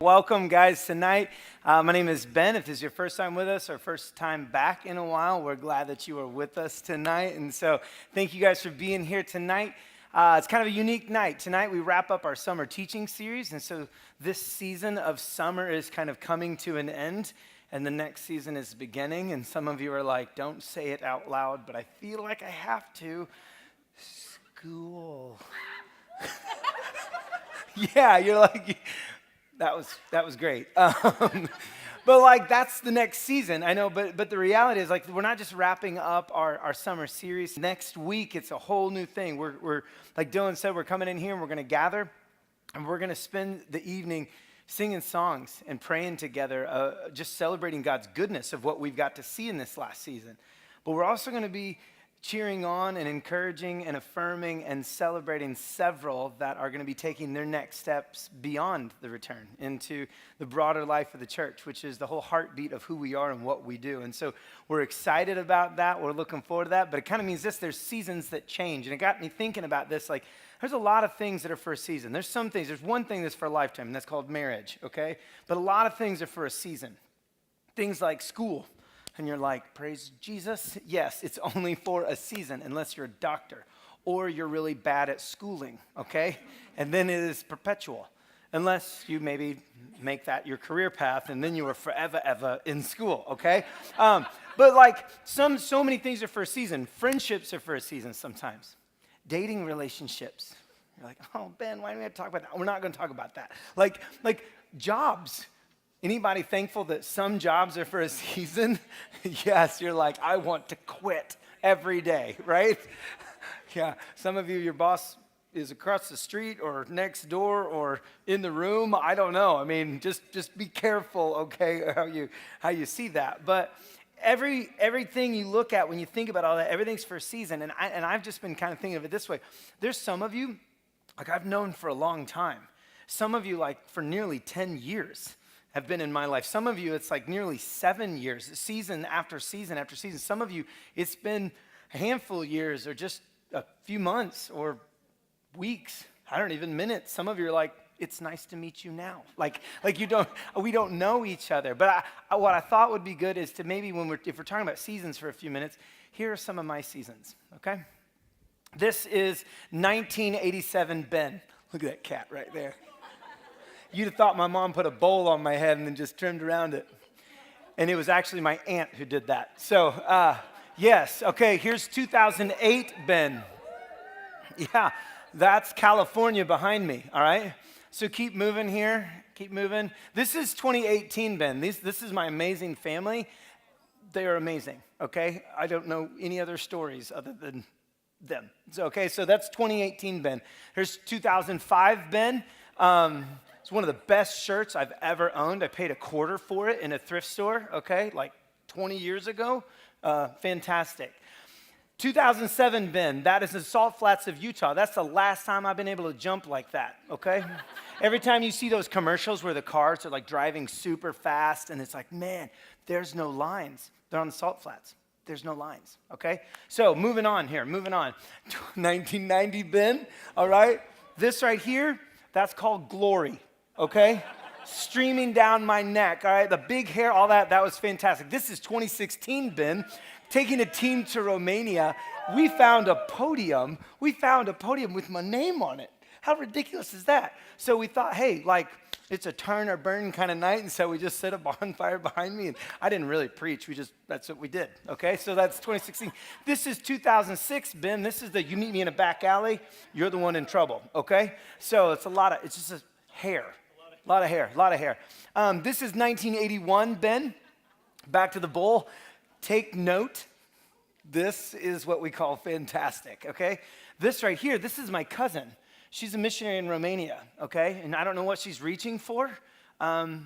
Welcome, guys, tonight. My name is Ben. If this is your first time with us or first time back in a while, we're glad that you are with us tonight. And so thank you guys for being here tonight. It's kind of a unique night. Tonight we wrap up our summer teaching series. And so this season of summer is kind of coming to an end. And the next season is beginning. And some of you are like, don't say it out loud, but I feel like I have to. School. Yeah, you're like... That was great. But like that's the next season. I know, but the reality is like we're not just wrapping up our summer series. Next week it's a whole new thing. We're like Dylan said, we're coming in here and we're gonna gather and we're gonna spend the evening singing songs and praying together, just celebrating God's goodness of what we've got to see in this last season. But we're also gonna be cheering on and encouraging and affirming and celebrating several that are going to be taking their next steps beyond the return into the broader life of the church, which is the whole heartbeat of who we are and what we do. And so we're excited about that. We're looking forward to that. But it kind of means this, there's seasons that change. And it got me thinking about this, like there's a lot of things that are for a season. There's some things, there's one thing that's for a lifetime, and that's called marriage, okay? But a lot of things are for a season. Things like school. And you're like, praise Jesus? Yes, it's only for a season unless you're a doctor or you're really bad at schooling, okay? And then it is perpetual unless you maybe make that your career path and then you are forever, ever in school, okay? But like so many things are for a season. Friendships are for a season sometimes. Dating relationships. You're like, oh, Ben, why do we have to talk about that? We're not going to talk about that. Like jobs. Anybody thankful that some jobs are for a season? Yes, you're like, I want to quit every day, right? Yeah, some of you, your boss is across the street or next door or in the room. I don't know. I mean, just be careful, okay, how you see that. But everything you look at when you think about all that, everything's for a season. And I've just been kind of thinking of it this way. There's some of you, like I've known for a long time. Some of you, like for nearly 10 years. Have been in my life. Some of you, it's like nearly 7 years, season after season after season. Some of you, it's been a handful of years or just a few months or weeks, I don't even minutes. Some of you are like, it's nice to meet you now. Like we don't know each other. But what I thought would be good is to maybe if we're talking about seasons for a few minutes, here are some of my seasons, okay? This is 1987 Ben. Look at that cat right there. You'd have thought my mom put a bowl on my head and then just trimmed around it. And it was actually my aunt who did that. So, yes. Okay, here's 2008 Ben. Yeah, that's California behind me, all right? So keep moving here. Keep moving. This is 2018 Ben. This is my amazing family. They are amazing, okay? I don't know any other stories other than them. So that's 2018 Ben. Here's 2005 Ben. It's one of the best shirts I've ever owned. I paid $25 for it in a thrift store, okay, like 20 years ago. Fantastic. 2007 Ben, that is the Salt Flats of Utah. That's the last time I've been able to jump like that, okay? Every time you see those commercials where the cars are like driving super fast and it's like, man, there's no lines. They're on the Salt Flats. There's no lines, okay? So moving on here, 1990 Ben, all right? This right here, that's called glory. Okay? Streaming down my neck, all right? The big hair, all that was fantastic. This is 2016, Ben. Taking a team to Romania. We found a podium with my name on it. How ridiculous is that? So we thought, hey, like, it's a turn or burn kind of night, and so we just set a bonfire behind me, and I didn't really preach. That's what we did, okay? So that's 2016. This is 2006, Ben. This is you meet me in a back alley, you're the one in trouble, okay? So it's just a hair. A lot of hair. This is 1981, Ben. Back to the bowl. Take note. This is what we call fantastic, okay? This right here, this is my cousin. She's a missionary in Romania, okay? And I don't know what she's reaching for, but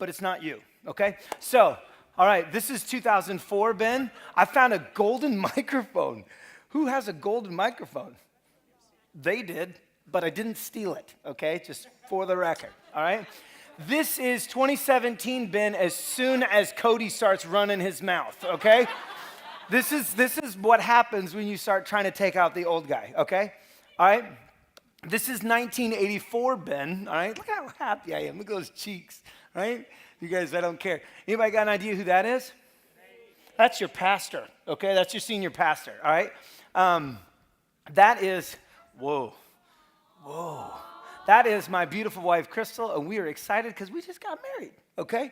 it's not you, okay? So, all right, this is 2004, Ben. I found a golden microphone. Who has a golden microphone? They did. But I didn't steal it, okay? Just for the record, all right? This is 2017, Ben, as soon as Cody starts running his mouth, okay? This is what happens when you start trying to take out the old guy, okay? All right? This is 1984, Ben, all right? Look how happy I am. Look at those cheeks, right? You guys, I don't care. Anybody got an idea who that is? That's your pastor, okay? That's your senior pastor, all right? That is, whoa. That is my beautiful wife, Crystal, and we are excited because we just got married, okay?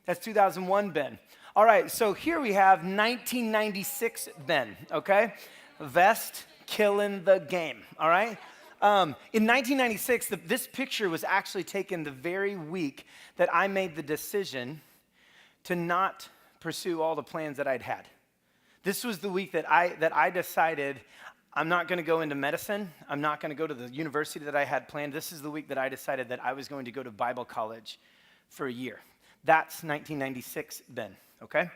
That's 2001, Ben. All right, so here we have 1996, Ben, okay? Vest killing the game, all right? In 1996, this picture was actually taken the very week that I made the decision to not pursue all the plans that I'd had. This was the week that I decided I'm not going to go into medicine. I'm not going to go to the university that I had planned. This is the week that I decided that I was going to go to Bible college for a year. That's 1996, Ben, okay?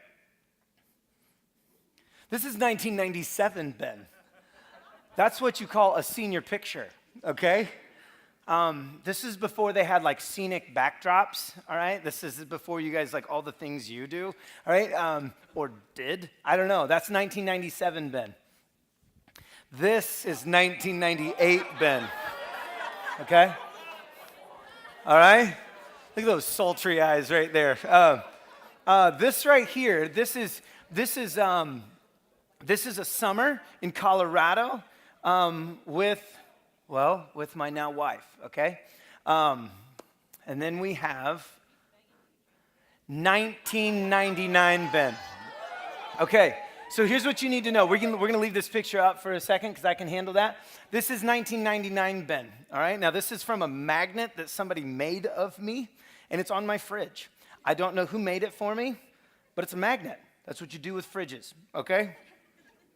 This is 1997, Ben. That's what you call a senior picture, okay? This is before they had like scenic backdrops, all right? This is before you guys like all the things you do, all right? Or did, I don't know. That's 1997, Ben. This is 1998, Ben, okay? All right? Look at those sultry eyes right there. This right here, this is a summer in Colorado with my now wife, okay? And then we have 1999, Ben. Okay, so here's what you need to know. We're gonna leave this picture up for a second because I can handle that. This is 1999, Ben, all right? Now, this is from a magnet that somebody made of me, and it's on my fridge. I don't know who made it for me, but it's a magnet. That's what you do with fridges, okay?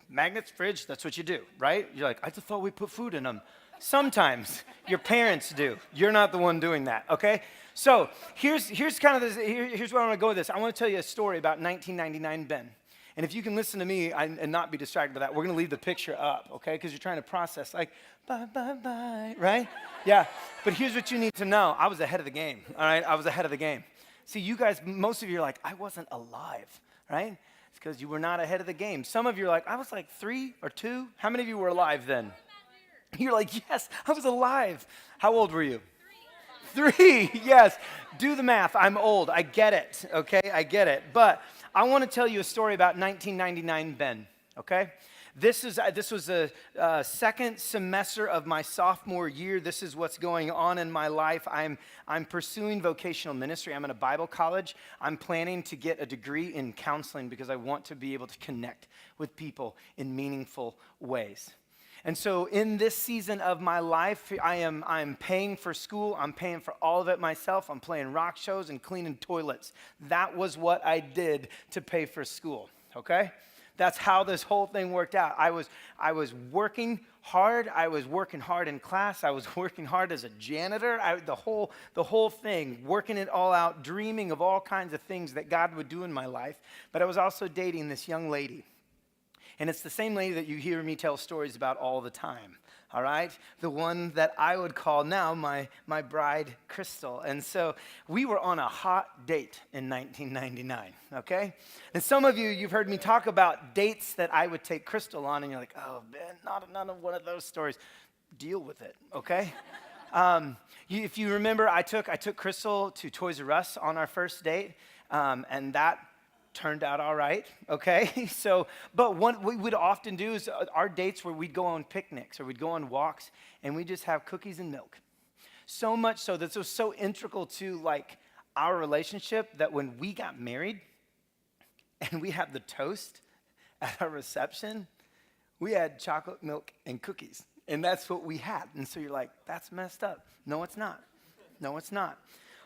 Magnets, fridge, that's what you do, right? You're like, I just thought we put food in them. Sometimes your parents do. You're not the one doing that, okay? So here's kind of this, here's where I want to go with this. I want to tell you a story about 1999 Ben. And if you can listen to me and not be distracted by that, we're going to leave the picture up, okay? Because you're trying to process, like, bye, bye, bye, right? Yeah, but here's what you need to know. I was ahead of the game, all right? I was ahead of the game. See, you guys, most of you are like, I wasn't alive, right? It's because you were not ahead of the game. Some of you are like, I was like 3 or 2. How many of you were alive then? You're like, yes, I was alive. How old were you? 3, yes. Do the math. I'm old. I get it, okay? I get it. But I want to tell you a story about 1999 Ben, okay? This was a second semester of my sophomore year. This is what's going on in my life. I'm pursuing vocational ministry. I'm in a Bible college. I'm planning to get a degree in counseling because I want to be able to connect with people in meaningful ways. And so in this season of my life, I'm paying for school. I'm paying for all of it myself. I'm playing rock shows and cleaning toilets. That was what I did to pay for school, okay? That's how this whole thing worked out. I was working hard. I was working hard in class. I was working hard as a janitor. The whole thing, working it all out, dreaming of all kinds of things that God would do in my life. But I was also dating this young lady. And it's the same lady that you hear me tell stories about all the time, all right? The one that I would call now my bride, Crystal. And so we were on a hot date in 1999, okay? And some of you, you've heard me talk about dates that I would take Crystal on, and you're like, oh, man, none of one of those stories. Deal with it, okay? If you remember, I took Crystal to Toys R Us on our first date, and that turned out all right, okay? But what we would often do is our dates where we'd go on picnics or we'd go on walks and we just have cookies and milk. So much so that this was so integral to like our relationship that when we got married and we had the toast at our reception, we had chocolate milk and cookies. And that's what we had. And so you're like, that's messed up. No, it's not. No, it's not.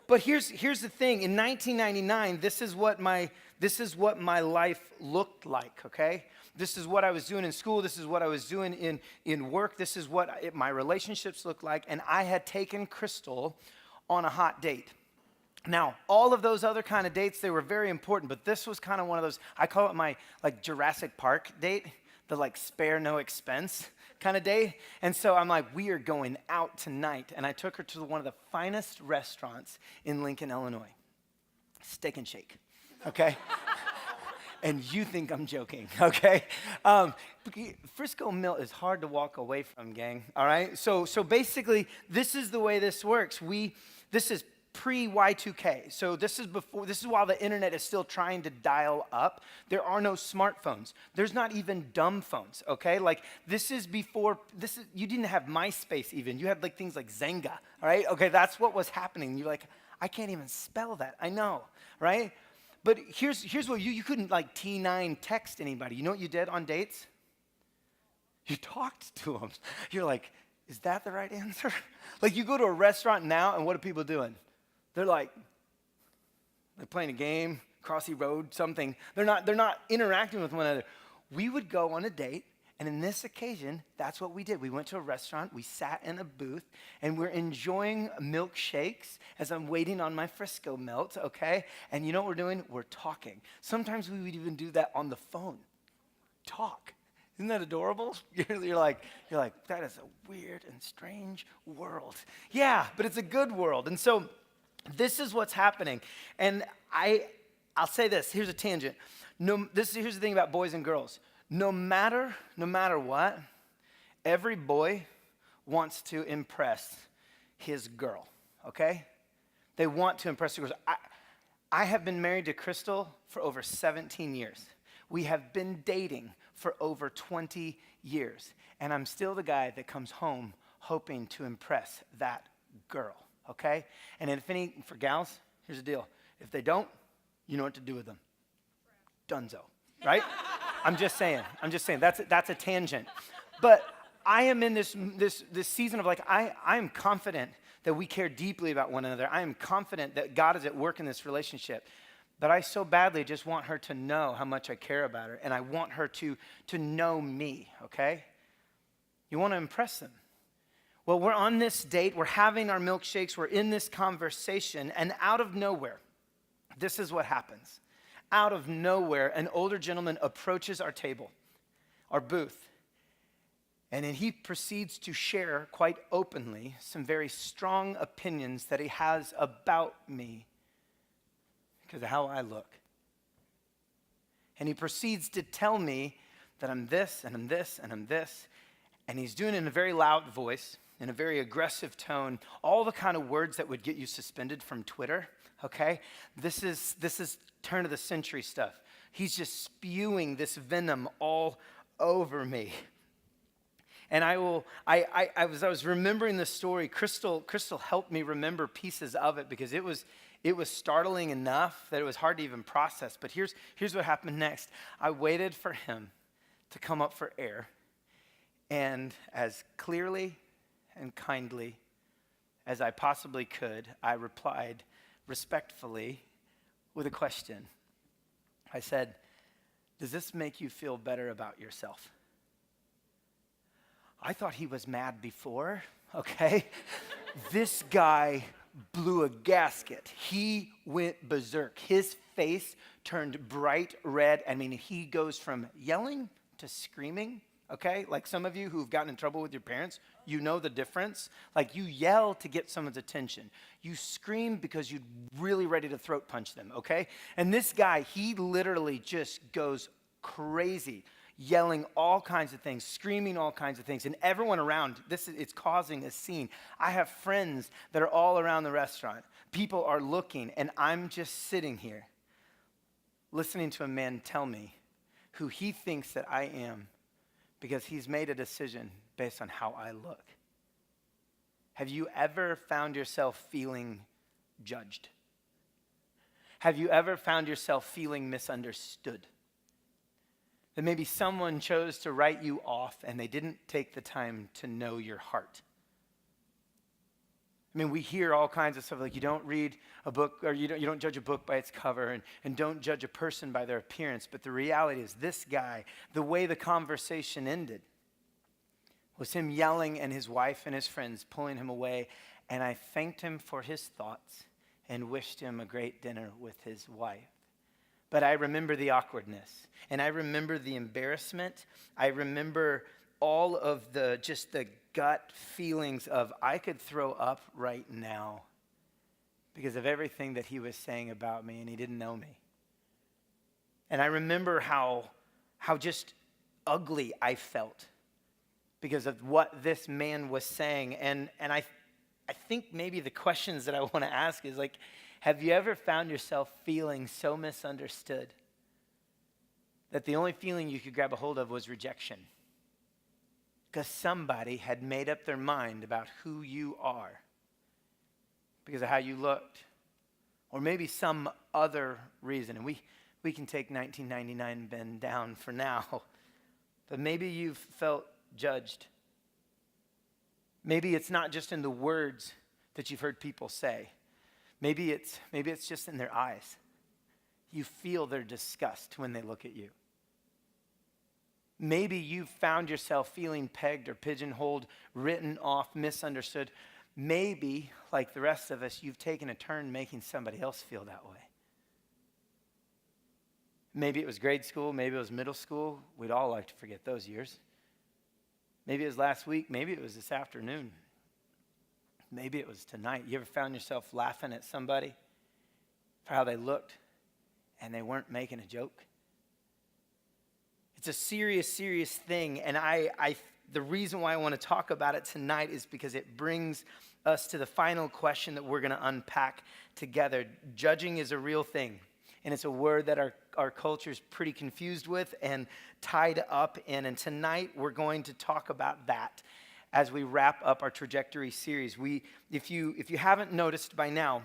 But here's the thing. In 1999, this is what my life looked like, okay? This is what I was doing in school. This is what I was doing in work. This is what my relationships looked like. And I had taken Crystal on a hot date. Now, all of those other kind of dates, they were very important. But this was kind of one of those, I call it my like Jurassic Park date, the like spare no expense kind of day. And so I'm like, we are going out tonight. And I took her to one of the finest restaurants in Lincoln, Illinois. Steak and Shake, okay? and you think I'm joking, okay? Frisco Mill is hard to walk away from, gang, all right? So basically, this is the way this works. This is pre-Y2K. So this is while the internet is still trying to dial up. There are no smartphones. There's not even dumb phones, okay? Like you didn't have MySpace even. You had like things like Zynga, all right? Okay, that's what was happening. You're like, I can't even spell that. I know, right? But here's what you couldn't like T9 text anybody. You know what you did on dates? You talked to them. You're like, is that the right answer? Like you go to a restaurant now and what are people doing? They're playing a game, Crossy Road, something. They're not interacting with one another. We would go on a date, and in this occasion, that's what we did. We went to a restaurant, we sat in a booth, and we're enjoying milkshakes as I'm waiting on my Frisco melt, okay? And you know what we're doing? We're talking. Sometimes we would even do that on the phone. Talk. Isn't that adorable? You're like, that is a weird and strange world. Yeah, but it's a good world. And so this is what's happening. And I'll say this. Here's a tangent. Here's the thing about boys and girls. No matter what, every boy wants to impress his girl, okay? They want to impress the girls. I have been married to Crystal for over 17 years. We have been dating for over 20 years. And I'm still the guy that comes home hoping to impress that girl. Okay? And for gals, here's the deal. If they don't, you know what to do with them. Dunzo, right? I'm just saying. That's a tangent. But I am in this season of like, I am confident that we care deeply about one another. I am confident that God is at work in this relationship. But I so badly just want her to know how much I care about her. And I want her to know me, okay? You want to impress them. Well, we're on this date, we're having our milkshakes, we're in this conversation, and out of nowhere, this is what happens. Out of nowhere, an older gentleman approaches our table, our booth, and then he proceeds to share quite openly some very strong opinions that he has about me because of how I look. And he proceeds to tell me that I'm this, and I'm this, and I'm this, and he's doing it in a very loud voice, in a very aggressive tone, all the kind of words that would get you suspended from Twitter, okay? This is turn of the century stuff. He's just spewing this venom all over me. And I was remembering this story. Crystal helped me remember pieces of it because it was startling enough that it was hard to even process. But here's what happened next. I waited for him to come up for air, and as clearly and kindly as I possibly could, I replied respectfully with a question. I said, "Does this make you feel better about yourself?" I thought he was mad before, okay? This guy blew a gasket. He went berserk. His face turned bright red. I mean, he goes from yelling to screaming. Okay, like some of you who've gotten in trouble with your parents, you know the difference. Like you yell to get someone's attention. You scream because you're really ready to throat punch them, okay? And this guy, he literally just goes crazy, yelling all kinds of things, screaming all kinds of things. And everyone around, it's causing a scene. I have friends that are all around the restaurant. People are looking, and I'm just sitting here listening to a man tell me who he thinks that I am, because he's made a decision based on how I look. Have you ever found yourself feeling judged? Have you ever found yourself feeling misunderstood? That maybe someone chose to write you off and they didn't take the time to know your heart. I mean, we hear all kinds of stuff like you don't read a book, or you don't judge a book by its cover, and don't judge a person by their appearance. But the reality is this guy, the way the conversation ended was him yelling and his wife and his friends pulling him away. And I thanked him for his thoughts and wished him a great dinner with his wife. But I remember the awkwardness, and I remember the embarrassment. I remember all of the gut feelings of I could throw up right now because of everything that he was saying about me, and he didn't know me. And I remember how just ugly I felt because of what this man was saying. And I think maybe the questions that I want to ask is like, have you ever found yourself feeling so misunderstood that the only feeling you could grab a hold of was rejection? Because somebody had made up their mind about who you are because of how you looked, or maybe some other reason. And we can take 1999 Ben down for now, but maybe you've felt judged. Maybe it's not just in the words that you've heard people say. Maybe it's just in their eyes. You feel their disgust when they look at you. Maybe you've found yourself feeling pegged or pigeonholed, written off, misunderstood. Maybe, like the rest of us, you've taken a turn making somebody else feel that way. Maybe it was grade school, maybe it was middle school. We'd all like to forget those years. Maybe it was last week, maybe it was this afternoon. Maybe it was tonight. You ever found yourself laughing at somebody for how they looked and they weren't making a joke? It's a serious, serious thing. And the reason why I want to talk about it tonight is because it brings us to the final question that we're going to unpack together. Judging is a real thing. And it's a word that our culture is pretty confused with and tied up in. And tonight we're going to talk about that as we wrap up our trajectory series. If you haven't noticed by now,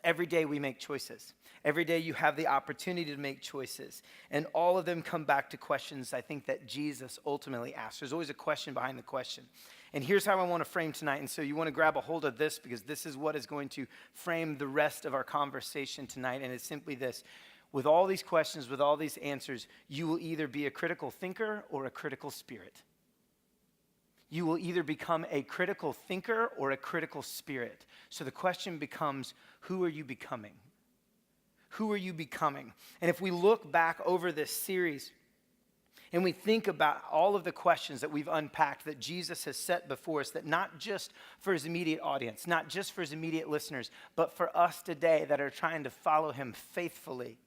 every day we make choices. Every day you have the opportunity to make choices. And all of them come back to questions I think that Jesus ultimately asked. There's always a question behind the question. And here's how I want to frame tonight. And so you want to grab a hold of this because this is what is going to frame the rest of our conversation tonight. And it's simply this. With all these questions, with all these answers, you will either be a critical thinker or a critical spirit. You will either become a critical thinker or a critical spirit. So the question becomes, who are you becoming? Who are you becoming? And if we look back over this series and we think about all of the questions that we've unpacked that Jesus has set before us, that not just for his immediate audience, not just for his immediate listeners, but for us today that are trying to follow him faithfully,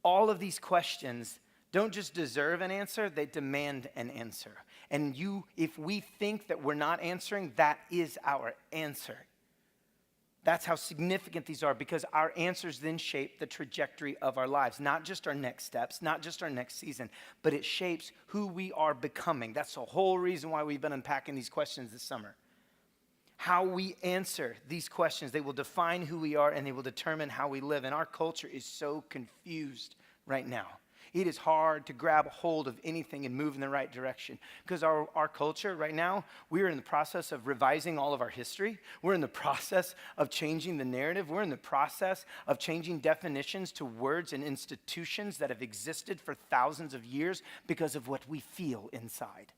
all of these questions don't just deserve an answer, they demand an answer. And if we think that we're not answering, that is our answer. That's how significant these are, because our answers then shape the trajectory of our lives. Not just our next steps, not just our next season, but it shapes who we are becoming. That's the whole reason why we've been unpacking these questions this summer. How we answer these questions, they will define who we are and they will determine how we live. And our culture is so confused right now. It is hard to grab hold of anything and move in the right direction because our culture right now, we are in the process of revising all of our history. We're in the process of changing the narrative. We're in the process of changing definitions to words and institutions that have existed for thousands of years because of what we feel inside.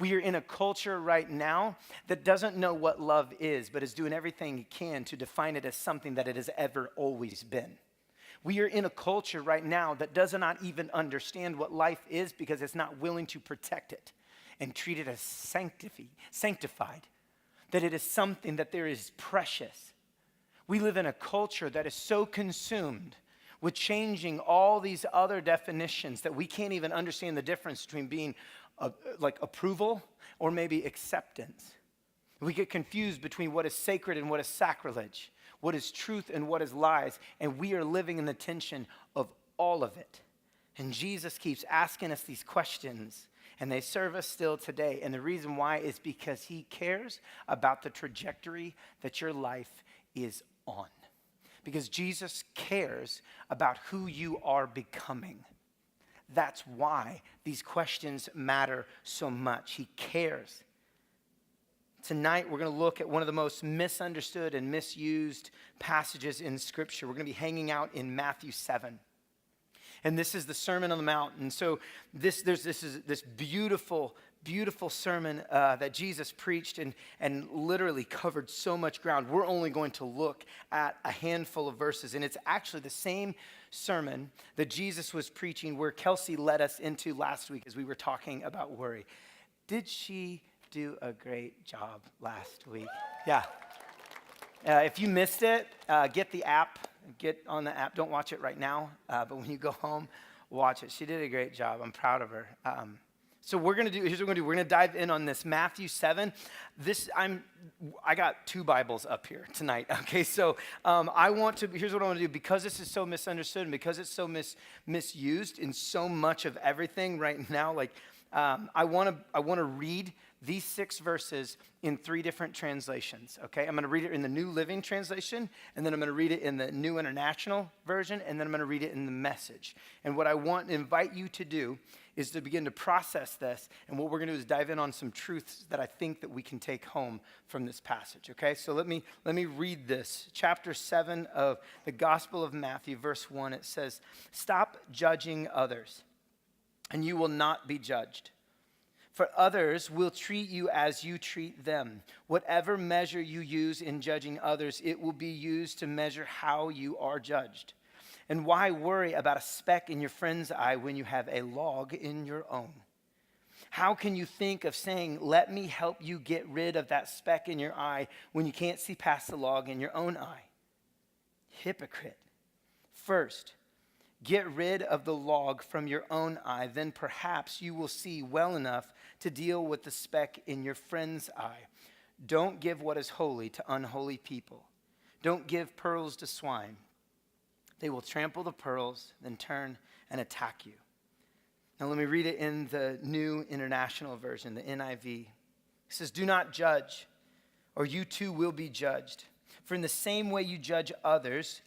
We are in a culture right now that doesn't know what love is, but is doing everything it can to define it as something that it has ever always been. We are in a culture right now that does not even understand what life is because it's not willing to protect it and treat it as sanctified, that it is something that there is precious. We live in a culture that is so consumed with changing all these other definitions that we can't even understand the difference between being like approval or maybe acceptance. We get confused between what is sacred and what is sacrilege, what is truth and what is lies, and we are living in the tension of all of it. And Jesus keeps asking us these questions, and they serve us still today. And the reason why is because he cares about the trajectory that your life is on. Because Jesus cares about who you are becoming. That's why these questions matter so much. He cares. Tonight, we're going to look at one of the most misunderstood and misused passages in Scripture. We're going to be hanging out in Matthew 7. And this is the Sermon on the Mount. And so this is this beautiful, beautiful sermon that Jesus preached and literally covered so much ground. We're only going to look at a handful of verses. And it's actually the same sermon that Jesus was preaching where Cant See led us into last week as we were talking about worry. Did she do a great job last week? Yeah. If you missed it, get the app. get on the app. Don't watch it right now, but when you go home, watch it. She did a great job. I'm proud of her. So here's what we're gonna do. We're gonna dive in on this Matthew 7. I got two Bibles up here tonight. Okay, so here's what I want to do, because this is so misunderstood and because it's so misused in so much of everything right now. Like, I want to read these 6 verses in 3 different translations, okay? I'm going to read it in the New Living Translation, and then I'm going to read it in the New International Version, and then I'm going to read it in the Message. And what I want to invite you to do is to begin to process this, and what we're going to do is dive in on some truths that I think that we can take home from this passage, okay? So let me read this. Chapter 7 of the Gospel of Matthew, verse 1, it says, "Stop judging others, and you will not be judged. For others will treat you as you treat them. Whatever measure you use in judging others, it will be used to measure how you are judged. And why worry about a speck in your friend's eye when you have a log in your own? How can you think of saying, 'Let me help you get rid of that speck in your eye,' when you can't see past the log in your own eye? Hypocrite. First, get rid of the log from your own eye, then perhaps you will see well enough to deal with the speck in your friend's eye. Don't give what is holy to unholy people. Don't give pearls to swine. They will trample the pearls, then turn and attack you." Now let me read it in the New International Version, the NIV. It says, "Do not judge, or you too will be judged. For in the same way you judge others,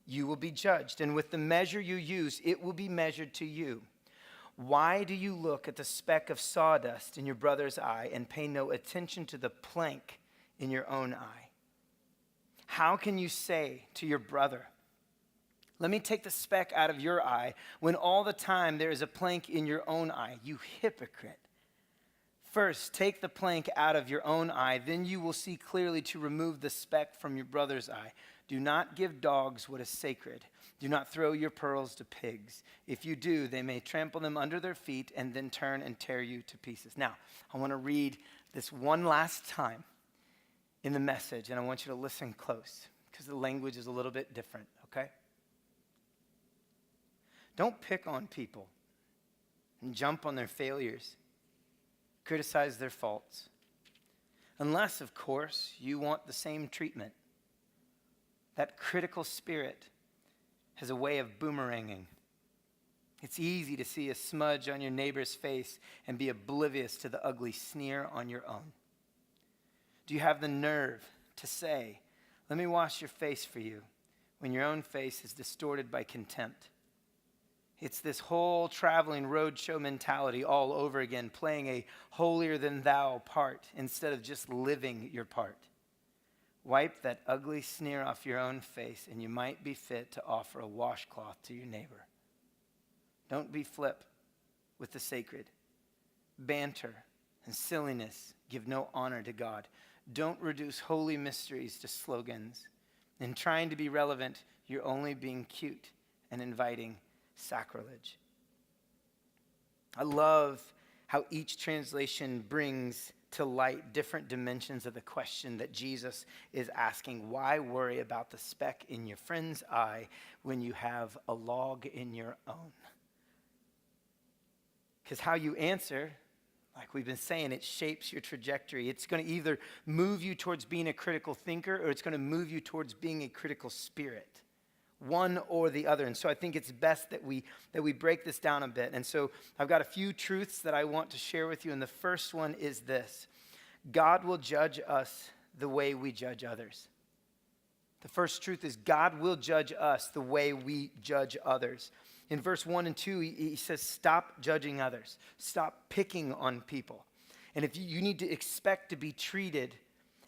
you will be judged. And with the measure you use, it will be measured to you. Why do you look at the speck of sawdust in your brother's eye and pay no attention to the plank in your own eye? How can you say to your brother, 'Let me take the speck out of your eye,' when all the time there is a plank in your own eye? You hypocrite. First, take the plank out of your own eye, then you will see clearly to remove the speck from your brother's eye. Do not give dogs what is sacred. Do not throw your pearls to pigs. If you do, they may trample them under their feet and then turn and tear you to pieces." Now, I want to read this one last time in the Message, and I want you to listen close because the language is a little bit different, okay? Don't pick on people and jump on their failures, criticize their faults, unless, of course, you want the same treatment. That critical spirit has a way of boomeranging. It's easy to see a smudge on your neighbor's face and be oblivious to the ugly sneer on your own. Do you have the nerve to say, "Let me wash your face for you," when your own face is distorted by contempt? It's this whole traveling roadshow mentality all over again, playing a holier-than-thou part instead of just living your part. Wipe that ugly sneer off your own face, and you might be fit to offer a washcloth to your neighbor. Don't be flip with the sacred. Banter and silliness give no honor to God. Don't reduce holy mysteries to slogans. In trying to be relevant, you're only being cute and inviting sacrilege. I love how each translation brings to light different dimensions of the question that Jesus is asking. Why worry about the speck in your friend's eye when you have a log in your own? Because how you answer, like we've been saying, it shapes your trajectory. It's going to either move you towards being a critical thinker, or it's going to move you towards being a critical spirit. One or the other. And so I think it's best that we break this down a bit. And so I've got a few truths that I want to share with you. And the first one is this: God will judge us the way we judge others. The first truth is God will judge us the way we judge others. In verse 1 and 2, he says, stop judging others. Stop picking on people. And if you need to expect to be treated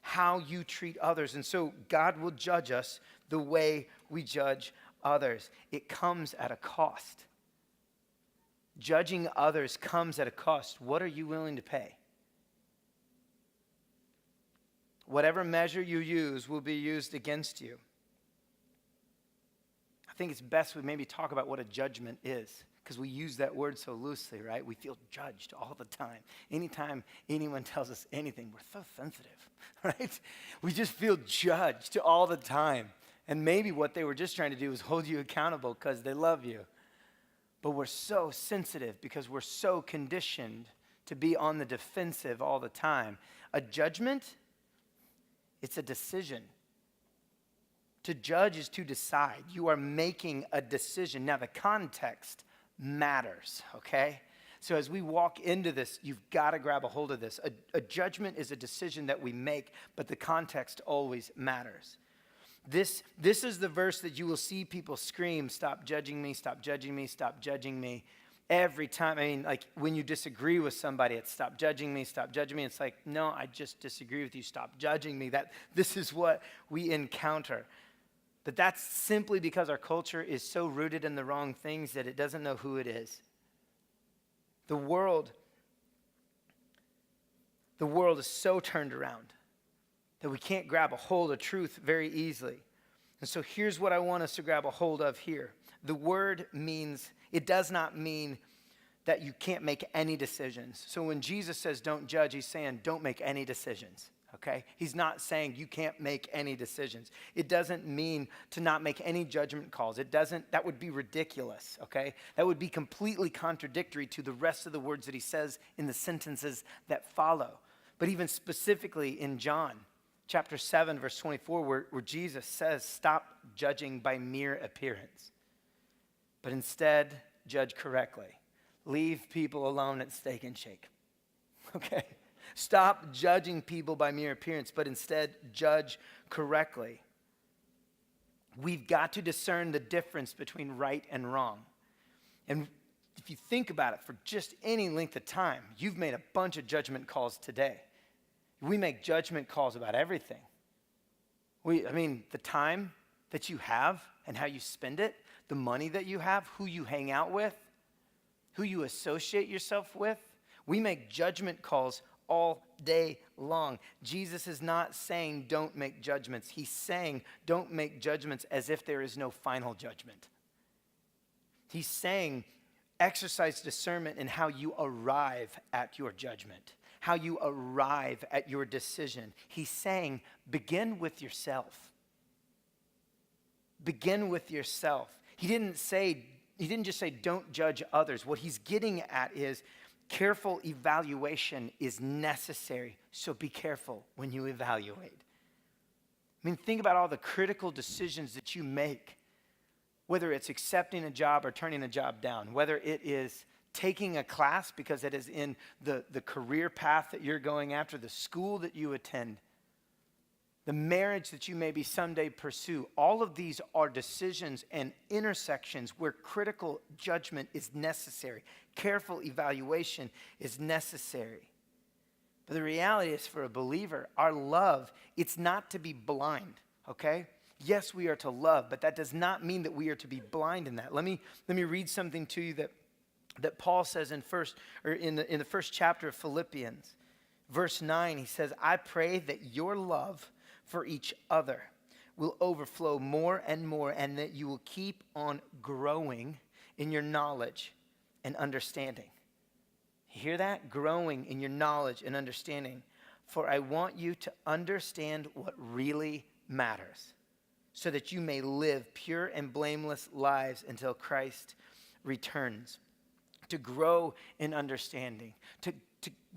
how you treat others. And so God will judge us the way we judge others. It comes at a cost. Judging others comes at a cost. What are you willing to pay? Whatever measure you use will be used against you. I think it's best we maybe talk about what a judgment is, because we use that word so loosely, right? We feel judged all the time. Anytime anyone tells us anything, we're so sensitive, right? We just feel judged all the time. And maybe what they were just trying to do was hold you accountable because they love you. But we're so sensitive because we're so conditioned to be on the defensive all the time. A judgment, it's a decision. To judge is to decide. You are making a decision. Now, the context matters, okay? So as we walk into this, you've got to grab a hold of this. A judgment is a decision that we make, but the context always matters. This is the verse that you will see people scream, stop judging me, stop judging me, stop judging me. Every time, I mean, like when you disagree with somebody, it's stop judging me, stop judging me. It's like, no, I just disagree with you, stop judging me. This is what we encounter. But that's simply because our culture is so rooted in the wrong things that it doesn't know who it is. The world is so turned around that we can't grab a hold of truth very easily. And so here's what I want us to grab a hold of here. The word means, it does not mean that you can't make any decisions. So when Jesus says don't judge, he's saying don't make any decisions, okay? He's not saying you can't make any decisions. It doesn't mean to not make any judgment calls. That would be ridiculous, okay? That would be completely contradictory to the rest of the words that he says in the sentences that follow. But even specifically in John, chapter 7, verse 24, where Jesus says, stop judging by mere appearance, but instead judge correctly. Leave people alone at Steak and Shake, okay? Stop judging people by mere appearance, but instead judge correctly. We've got to discern the difference between right and wrong. And if you think about it for just any length of time, you've made a bunch of judgment calls today. We make judgment calls about everything. The time that you have and how you spend it, the money that you have, who you hang out with, who you associate yourself with. We make judgment calls all day long. Jesus is not saying don't make judgments. He's saying don't make judgments as if there is no final judgment. He's saying exercise discernment in how you arrive at your judgment, how you arrive at your decision. He's saying begin with yourself. Begin with yourself. He didn't just say don't judge others. What he's getting at is careful evaluation is necessary, so be careful when you evaluate. Think about all the critical decisions that you make, whether it's accepting a job or turning a job down, whether it is taking a class because it is in the career path that you're going after, the school that you attend, the marriage that you maybe someday pursue. All of these are decisions and intersections where critical judgment is necessary. Careful evaluation is necessary. But the reality is, for a believer, our love, it's not to be blind, okay? Yes, we are to love, but that does not mean that we are to be blind in that. Let me read something to you that Paul says in the first chapter of Philippians. Verse 9, he says, I pray that your love for each other will overflow more and more, and that you will keep on growing in your knowledge and understanding. You hear that? Growing in your knowledge and understanding. For I want you to understand what really matters, so that you may live pure and blameless lives until Christ returns. To grow in understanding, to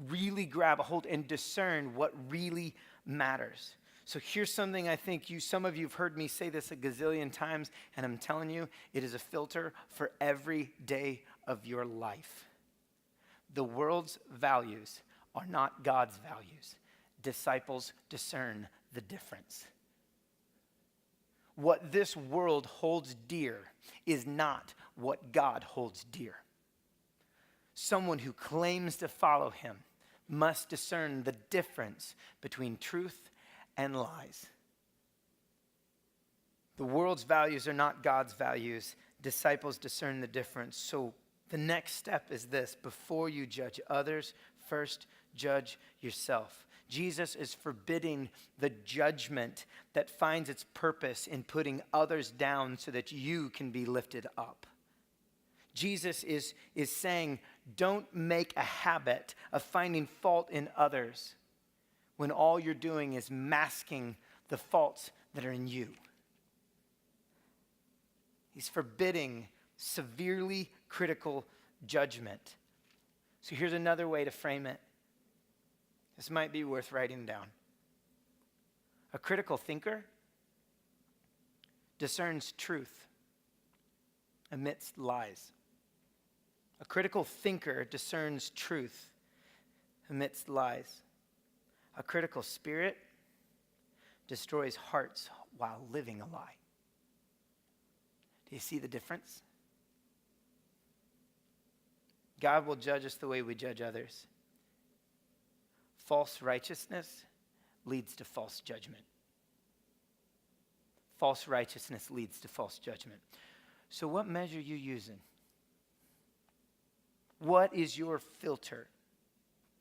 really grab a hold and discern what really matters. So here's something I think some of you have heard me say this a gazillion times, and I'm telling you, it is a filter for every day of your life. The world's values are not God's values. Disciples discern the difference. What this world holds dear is not what God holds dear. Someone who claims to follow him must discern the difference between truth and lies. The world's values are not God's values. Disciples discern the difference. So the next step is this: before you judge others, first judge yourself. Jesus is forbidding the judgment that finds its purpose in putting others down so that you can be lifted up. Jesus is saying, don't make a habit of finding fault in others when all you're doing is masking the faults that are in you. He's forbidding severely critical judgment. So here's another way to frame it. This might be worth writing down. A critical thinker discerns truth amidst lies. A critical thinker discerns truth amidst lies. A critical spirit destroys hearts while living a lie. Do you see the difference? God will judge us the way we judge others. False righteousness leads to false judgment. False righteousness leads to false judgment. So what measure are you using? What is your filter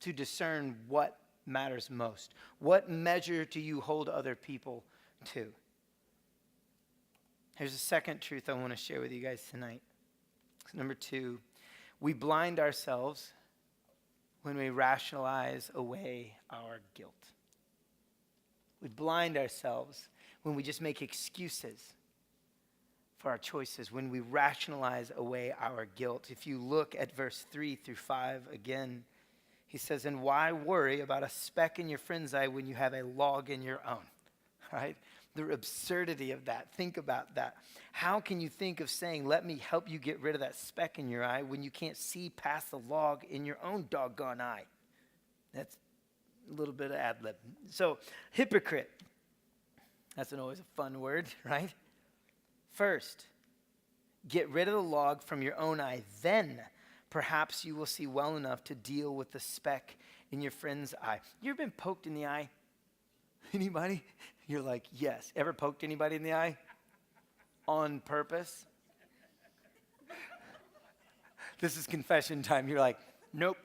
to discern what matters most? What measure do you hold other people to? Here's a second truth I want to share with you guys tonight. Number 2, we blind ourselves when we rationalize away our guilt. We blind ourselves when we just make excuses for our choices, when we rationalize away our guilt. If you look at verse 3 through 5 again, he says, and why worry about a speck in your friend's eye when you have a log in your own, right? The absurdity of that. Think about that. How can you think of saying, let me help you get rid of that speck in your eye when you can't see past the log in your own doggone eye? That's a little bit of ad-lib. So, hypocrite. That's always a fun word, right? First, get rid of the log from your own eye. Then, perhaps you will see well enough to deal with the speck in your friend's eye. You ever been poked in the eye? Anybody? You're like, yes. Ever poked anybody in the eye? On purpose? This is confession time. You're like, nope,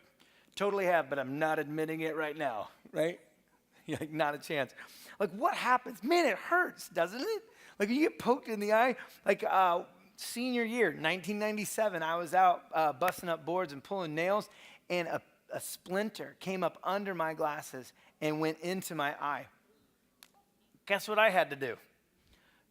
totally have, but I'm not admitting it right now, right? You're like, not a chance. Like, what happens? Man, it hurts, doesn't it? Like, you get poked in the eye. Like, senior year, 1997, I was out busting up boards and pulling nails, and a splinter came up under my glasses and went into my eye. Guess what I had to do?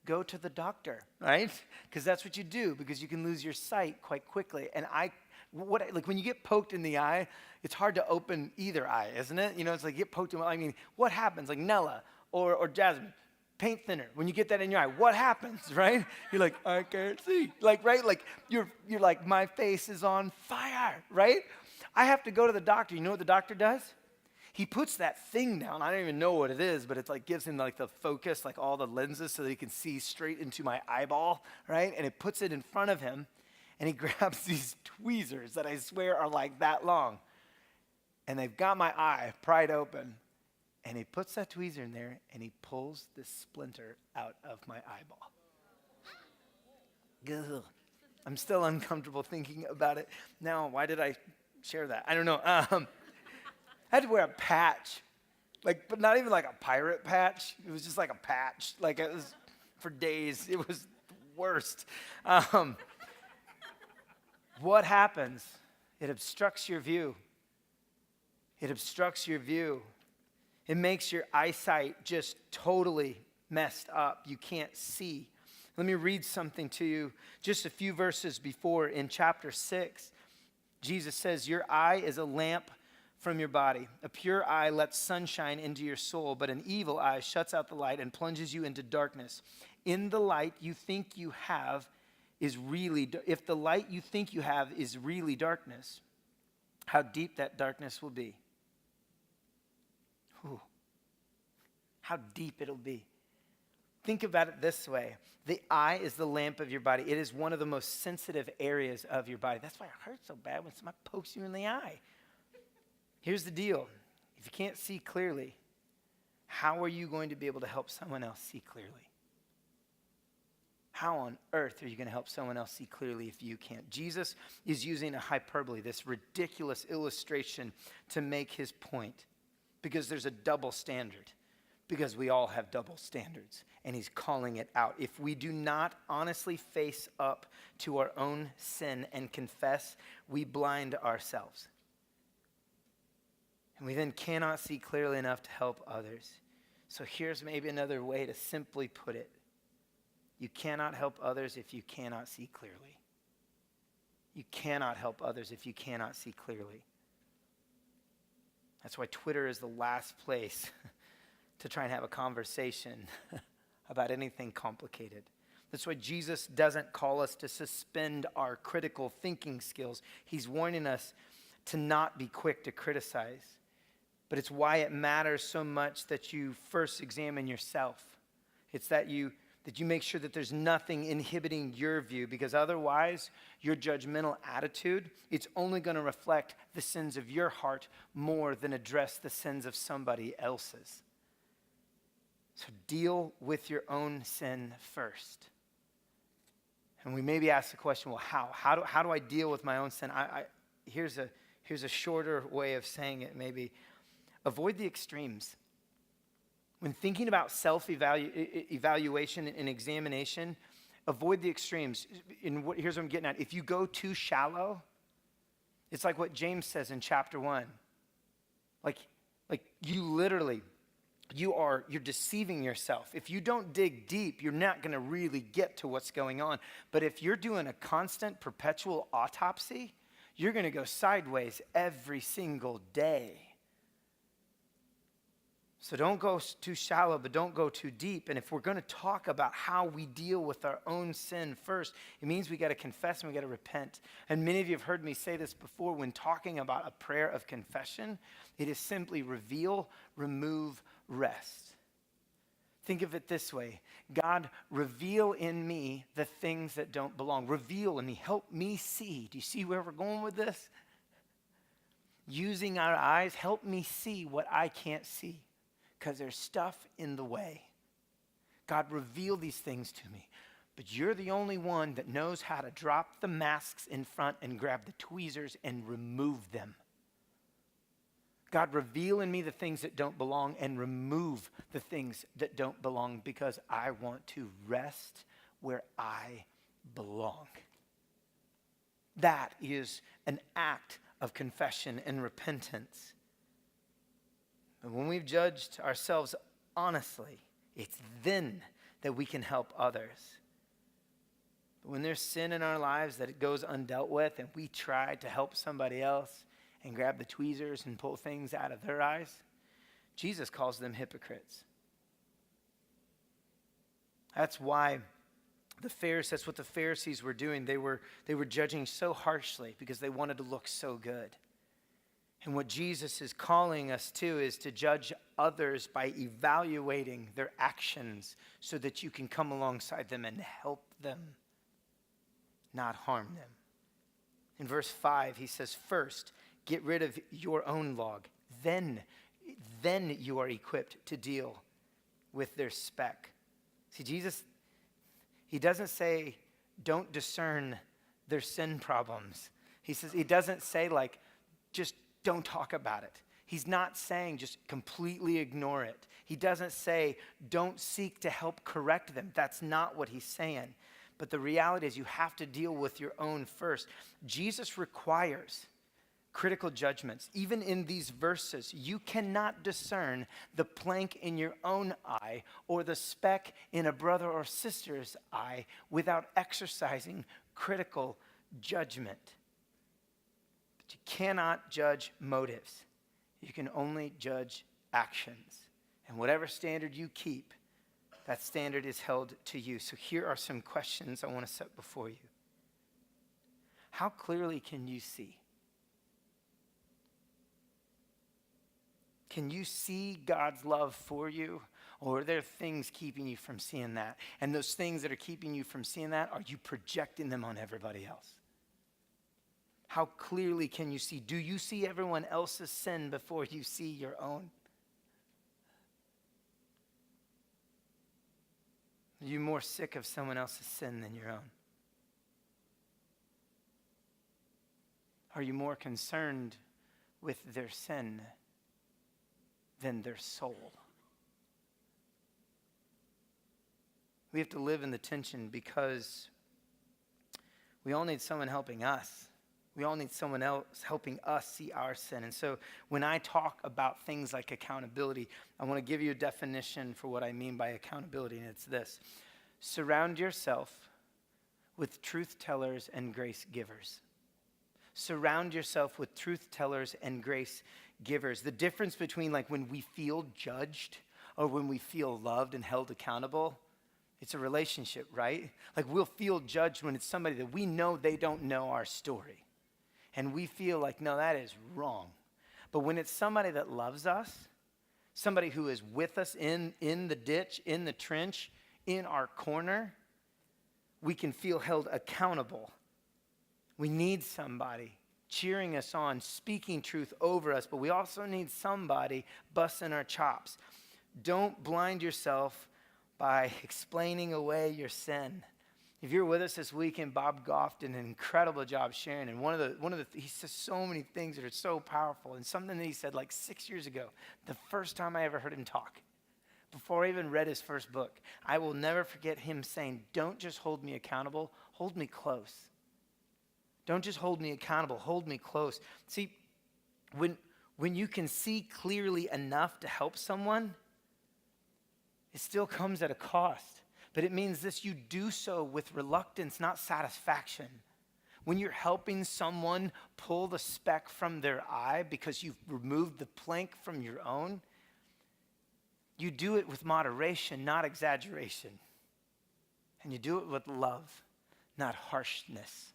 Go to the doctor, right? Because that's what you do, because you can lose your sight quite quickly. And like when you get poked in the eye, it's hard to open either eye, isn't it? You know, it's like you get poked in the eye. I mean, what happens? Like Nella or Jasmine, paint thinner. When you get that in your eye, what happens, right? You're like, I can't see. Like, right? Like you're like, my face is on fire, right? I have to go to the doctor. You know what the doctor does? He puts that thing down. I don't even know what it is, but it's like gives him like the focus, like all the lenses so that he can see straight into my eyeball, right? And it puts it in front of him, and he grabs these tweezers that I swear are like that long. And they've got my eye pried open, and he puts that tweezer in there, and he pulls this splinter out of my eyeball. Ugh. I'm still uncomfortable thinking about it. Now, why did I share that? I don't know. I had to wear a patch, like, but not even like a pirate patch. It was just like a patch. Like it was for days. It was the worst. What happens? It obstructs your view. It obstructs your view. It makes your eyesight just totally messed up. You can't see. Let me read something to you. Just a few verses before in chapter 6, Jesus says, your eye is a lamp from your body. A pure eye lets sunshine into your soul, but an evil eye shuts out the light and plunges you into darkness. In the light you think you have is really, if the light you think you have is really darkness, how deep that darkness will be. Whew. How deep it'll be. Think about it this way. The eye is the lamp of your body. It is one of the most sensitive areas of your body. That's why it hurts so bad when somebody pokes you in the eye. Here's the deal. If you can't see clearly, how are you going to be able to help someone else see clearly? How on earth are you going to help someone else see clearly if you can't? Jesus is using a hyperbole, this ridiculous illustration to make his point, because there's a double standard, because we all have double standards, and he's calling it out. If we do not honestly face up to our own sin and confess, we blind ourselves. And we then cannot see clearly enough to help others. So here's maybe another way to simply put it. You cannot help others if you cannot see clearly. You cannot help others if you cannot see clearly. That's why Twitter is the last place to try and have a conversation about anything complicated. That's why Jesus doesn't call us to suspend our critical thinking skills. He's warning us to not be quick to criticize. But it's why it matters so much that you first examine yourself. It's that you make sure that there's nothing inhibiting your view, because otherwise your judgmental attitude, it's only going to reflect the sins of your heart more than address the sins of somebody else's. So deal with your own sin first. And we maybe ask the question, well, how? How do I deal with my own sin? Here's a shorter way of saying it maybe. Avoid the extremes. When thinking about self-evaluation and examination, avoid the extremes. Here's what I'm getting at. If you go too shallow, it's like what James says in chapter 1. Like you literally, you're deceiving yourself. If you don't dig deep, you're not going to really get to what's going on. But if you're doing a constant, perpetual autopsy, you're going to go sideways every single day. So don't go too shallow, but don't go too deep. And if we're going to talk about how we deal with our own sin first, it means we got to confess and we got to repent. And many of you have heard me say this before when talking about a prayer of confession. It is simply reveal, remove, rest. Think of it this way. God, reveal in me the things that don't belong. Reveal in me. Help me see. Do you see where we're going with this? Using our eyes, help me see what I can't see. Because there's stuff in the way. God, reveal these things to me. But you're the only one that knows how to drop the masks in front and grab the tweezers and remove them. God, reveal in me the things that don't belong and remove the things that don't belong, because I want to rest where I belong. That is an act of confession and repentance. And when we've judged ourselves honestly, it's then that we can help others. But when there's sin in our lives that it goes undealt with and we try to help somebody else and grab the tweezers and pull things out of their eyes, Jesus calls them hypocrites. That's why that's what the Pharisees were doing. They were judging so harshly because they wanted to look so good. And what Jesus is calling us to is to judge others by evaluating their actions so that you can come alongside them and help them, not harm them. In verse 5, he says, first, get rid of your own log. Then you are equipped to deal with their speck. See, Jesus, he doesn't say, don't discern their sin problems. He doesn't say just don't talk about it. He's not saying just completely ignore it. He doesn't say don't seek to help correct them. That's not what he's saying. But the reality is you have to deal with your own first. Jesus requires critical judgments. Even in these verses, you cannot discern the plank in your own eye or the speck in a brother or sister's eye without exercising critical judgment. You cannot judge motives. You can only judge actions. And whatever standard you keep, that standard is held to you. So here are some questions I want to set before you. How clearly can you see? Can you see God's love for you? Or are there things keeping you from seeing that? And those things that are keeping you from seeing that, are you projecting them on everybody else? How clearly can you see? Do you see everyone else's sin before you see your own? Are you more sick of someone else's sin than your own? Are you more concerned with their sin than their soul? We have to live in the tension because we all need someone helping us. We all need someone else helping us see our sin. And so when I talk about things like accountability, I want to give you a definition for what I mean by accountability, and it's this. Surround yourself with truth tellers and grace givers. Surround yourself with truth tellers and grace givers. The difference between like when we feel judged or when we feel loved and held accountable, it's a relationship, right? Like we'll feel judged when it's somebody that we know they don't know our story. And we feel like, no, that is wrong. But when it's somebody that loves us, somebody who is with us in the ditch, in the trench, in our corner, we can feel held accountable. We need somebody cheering us on, speaking truth over us, but we also need somebody busting our chops. Don't blind yourself by explaining away your sin. If you're with us this weekend, Bob Goff did an incredible job sharing, and he says so many things that are so powerful, and something that he said like 6 years ago, the first time I ever heard him talk, before I even read his first book, I will never forget him saying, don't just hold me accountable, hold me close. Don't just hold me accountable, hold me close. See, when you can see clearly enough to help someone, it still comes at a cost. But it means this, you do so with reluctance, not satisfaction. When you're helping someone pull the speck from their eye because you've removed the plank from your own, you do it with moderation, not exaggeration. And you do it with love, not harshness.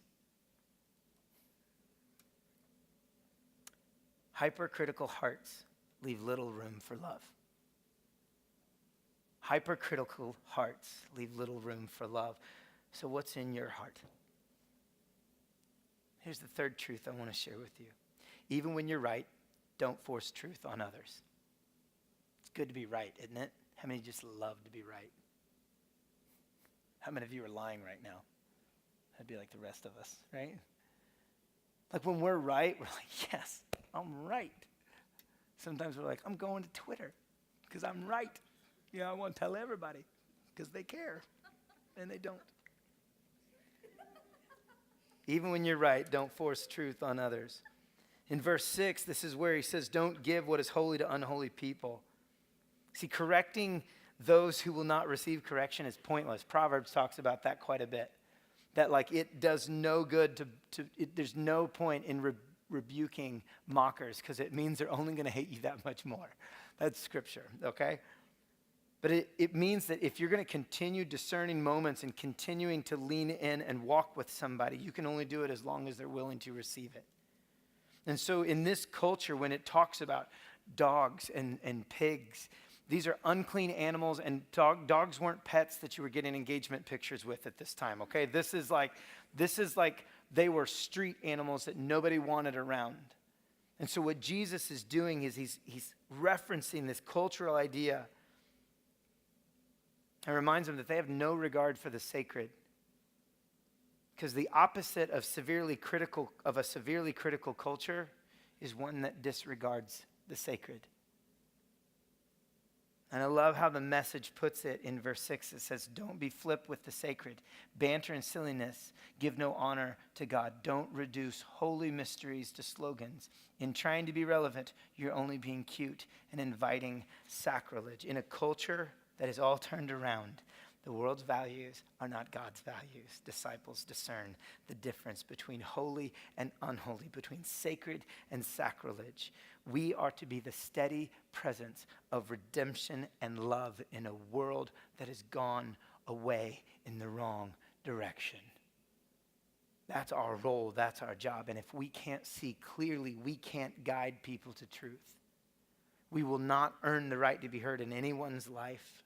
Hypercritical hearts leave little room for love. Hypercritical hearts leave little room for love. So what's in your heart? Here's the third truth I want to share with you. Even when you're right, don't force truth on others. It's good to be right, isn't it? How many just love to be right? How many of you are lying right now? That'd be like the rest of us, right? Like when we're right, we're like, yes, I'm right. Sometimes we're like, I'm going to Twitter because I'm right. Yeah, I want to tell everybody because they care and they don't. Even when you're right, don't force truth on others. In verse 6, this is where he says, don't give what is holy to unholy people. See, correcting those who will not receive correction is pointless. Proverbs talks about that quite a bit. That like it does no good there's no point in rebuking mockers because it means they're only going to hate you that much more. That's scripture, okay? But it means that if you're going to continue discerning moments and continuing to lean in and walk with somebody, you can only do it as long as they're willing to receive it. And so in this culture, when it talks about dogs and pigs, these are unclean animals, and dogs weren't pets that you were getting engagement pictures with at this time, okay? This is like they were street animals that nobody wanted around. And so what Jesus is doing is he's referencing this cultural idea and reminds them that they have no regard for the sacred. Because the opposite of a severely critical culture is one that disregards the sacred. And I love how the Message puts it in verse 6. It says, don't be flip with the sacred. Banter and silliness give no honor to God. Don't reduce holy mysteries to slogans. In trying to be relevant, you're only being cute and inviting sacrilege. In a culture that is all turned around, the world's values are not God's values. Disciples discern the difference between holy and unholy, between sacred and sacrilege. We are to be the steady presence of redemption and love in a world that has gone away in the wrong direction. That's our role, that's our job. And if we can't see clearly, we can't guide people to truth. We will not earn the right to be heard in anyone's life.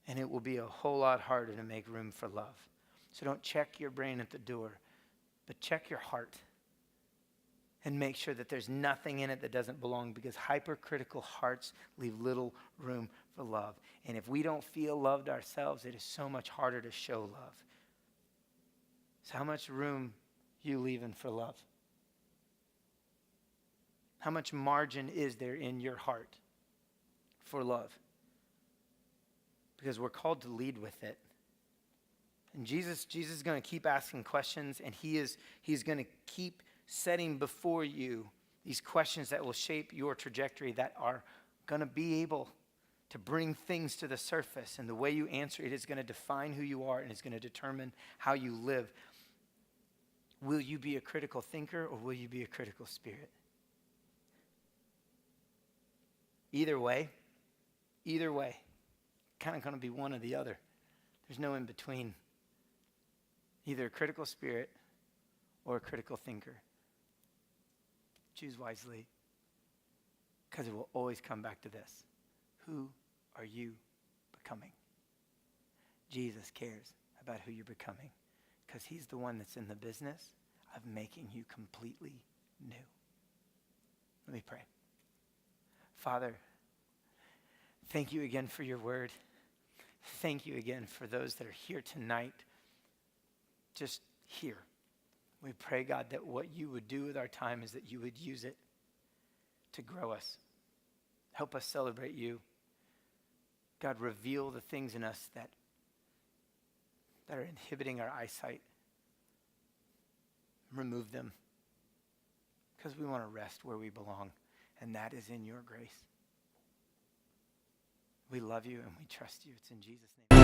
And it will be a whole lot harder to make room for love. So don't check your brain at the door, but check your heart. And make sure that there's nothing in it that doesn't belong, because hypercritical hearts leave little room for love. And if we don't feel loved ourselves, it is so much harder to show love. So how much room you leaving for love? How much margin is there in your heart for love? Because we're called to lead with it. And Jesus is going to keep asking questions, and he's going to keep setting before you these questions that will shape your trajectory, that are going to be able to bring things to the surface, and the way you answer it is going to define who you are and is going to determine how you live. Will you be a critical thinker or will you be a critical spirit? Either way, kind of going to be one or the other. There's no in between. Either a critical spirit or a critical thinker. Choose wisely, because it will always come back to this. Who are you becoming? Jesus cares about who you're becoming, because he's the one that's in the business of making you completely new. Let me pray. Father, thank you again for your word. Thank you again for those that are here tonight, just here. We pray, God, that what you would do with our time is that you would use it to grow us. Help us celebrate you. God, reveal the things in us that are inhibiting our eyesight. Remove them, because we want to rest where we belong, and that is in your grace. We love you and we trust you. It's in Jesus' name.